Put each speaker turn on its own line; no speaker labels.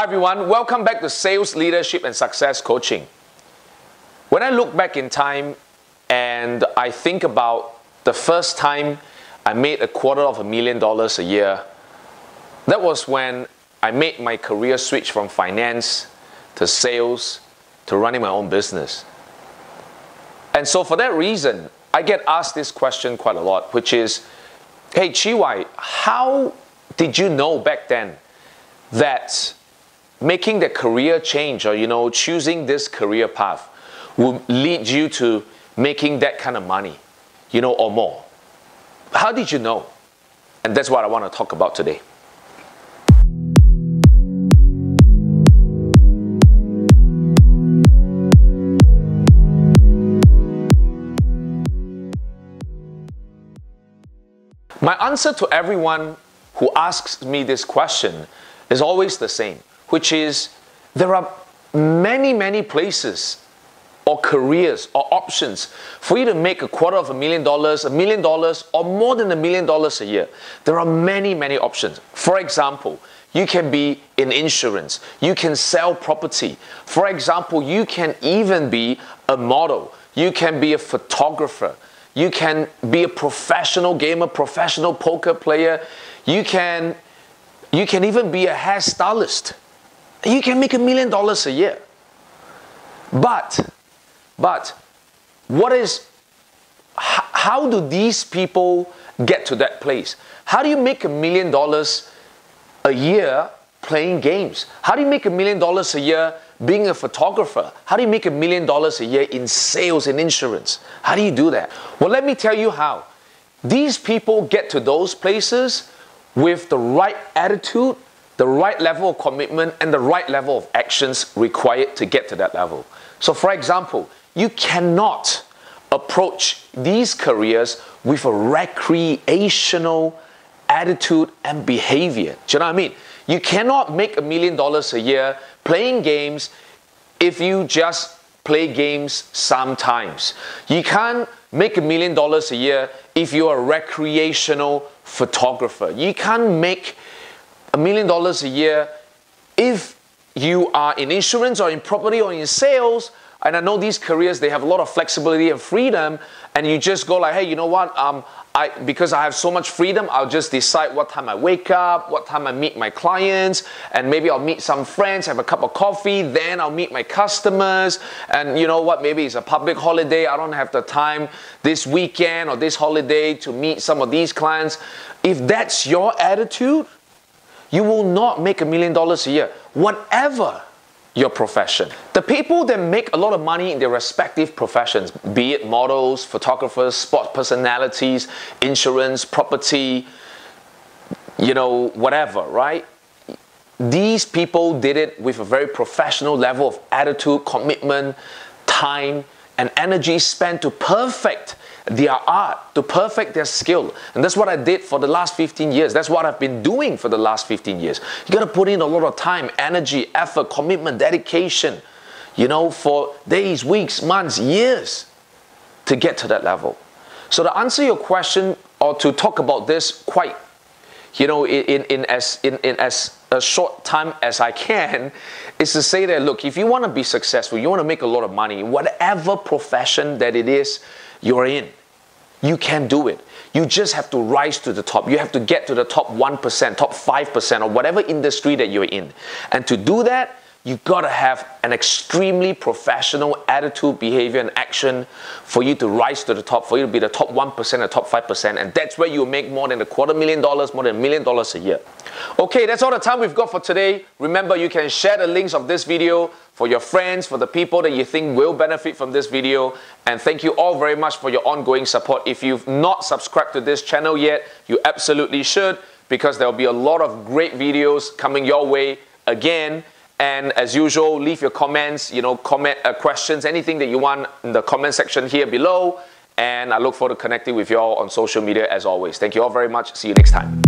everyone, welcome back to Sales, Leadership and Success Coaching. When I look back in time and I think about the first time I made $250,000 a year, that was when I made my career switch from finance to sales to running my own business. And so for that reason, I get asked this question quite a lot, which is, hey Chi-Wai, how did you know back then that making the career change or choosing this career path will lead you to making that kind of money, or more? How did you know? And that's what I want to talk about today. My answer to everyone who asks me this question is always the same, which is there are many places or careers or options for you to make $250,000, $1 million, or more than $1 million a year. There are many options. For example, you can be in insurance. You can sell property. For example, you can even be a model. You can be a photographer. You can be a professional gamer, professional poker player. You can even be a hairstylist. You can make $1 million a year. But how do these people get to that place? How do you make $1 million a year playing games? How do you make $1 million a year being a photographer? How do you make $1 million a year in sales and insurance? How do you do that? Well, let me tell you how. These people get to those places with the right attitude, the right level of commitment, and the right level of actions required to get to that level. So for example, you cannot approach these careers with a recreational attitude and behavior. Do you know what I mean? You cannot make $1 million a year playing games if you just play games sometimes. You can't make $1 million a year if you're a recreational photographer. You can't make $1 million a year if you are in insurance or in property or in sales. And I know these careers, they have a lot of flexibility and freedom, and you just go like, hey, you know what, because I have so much freedom, I'll just decide what time I wake up, what time I meet my clients, and maybe I'll meet some friends, have a cup of coffee, then I'll meet my customers, and you know what, maybe it's a public holiday, I don't have the time this weekend or this holiday to meet some of these clients. If that's your attitude, you will not make $1 million a year, whatever your profession. The people that make a lot of money in their respective professions, be it models, photographers, sport personalities, insurance, property, whatever, right? These people did it with a very professional level of attitude, commitment, time, and energy spent to perfect their art, to perfect their skill. And that's what I did for the last 15 years. That's what I've been doing for the last 15 years. You got to put in a lot of time, energy, effort, commitment, dedication, for days, weeks, months, years to get to that level. So to answer your question, or to talk about this quite, in as a short time as I can, is to say that, look, if you want to be successful, you want to make a lot of money, whatever profession that it is you're in, you can do it. You just have to rise to the top. You have to get to the top 1%, top 5%, or whatever industry that you're in. And to do that, you gotta have an extremely professional attitude, behavior, and action for you to rise to the top, for you to be the top 1% or top 5%. And that's where you make more than $250,000, more than $1 million a year. Okay, that's all the time we've got for today. Remember, you can share the links of this video for your friends, for the people that you think will benefit from this video. And thank you all very much for your ongoing support. If you've not subscribed to this channel yet, you absolutely should, because there'll be a lot of great videos coming your way again. And as usual, leave your comments, questions, anything that you want in the comment section here below. And I look forward to connecting with you all on social media as always. Thank you all very much. See you next time.